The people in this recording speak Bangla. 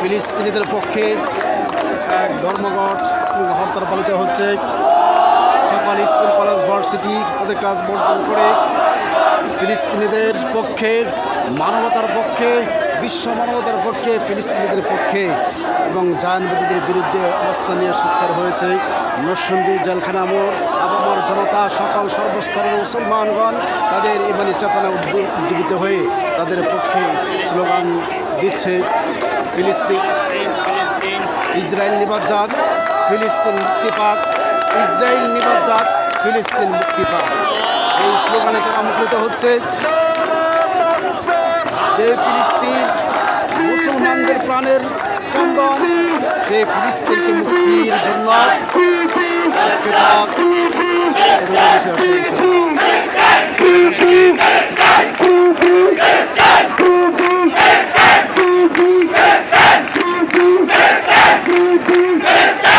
ফিলিস্তিনিদের পক্ষে এক ধর্মঘট হরতাল পালিত হচ্ছে। সকাল স্কুল কলেজ ভার্সিটি তাদের ক্লাস বর্জন করে ফিলিস্তিনিদের পক্ষে, মানবতার পক্ষে, বিশ্ব মানবতার পক্ষে, ফিলিস্তিনিদের পক্ষে এবং জায়নবাদীদের বিরুদ্ধে অবস্থান নিয়ে সোচ্চার হয়েছে নরসিংদী জেলখানা মোড়। আপামর জনতা, সকল সর্বস্তরের মুসলমানগণ তাদের ইমানি চেতনা উজ্জীবিত হয়ে তাদের পক্ষে স্লোগান দিচ্ছে, ফিলিস্তিন ইসরায়েল নিবাদ যাক, ফিলিস্তিন মুক্তি পাক, ইসরায়েল নিবাদ যাক, ফিলিস্তিন মুক্তি পাক। এই স্লোগানে আমন্ত্রিত হচ্ছে যে ফিলিস্তিন মুসলমানদের প্রাণের স্পন্দন, যে ফিলিস্তিনকে মুক্তির জন্য আজকে তারা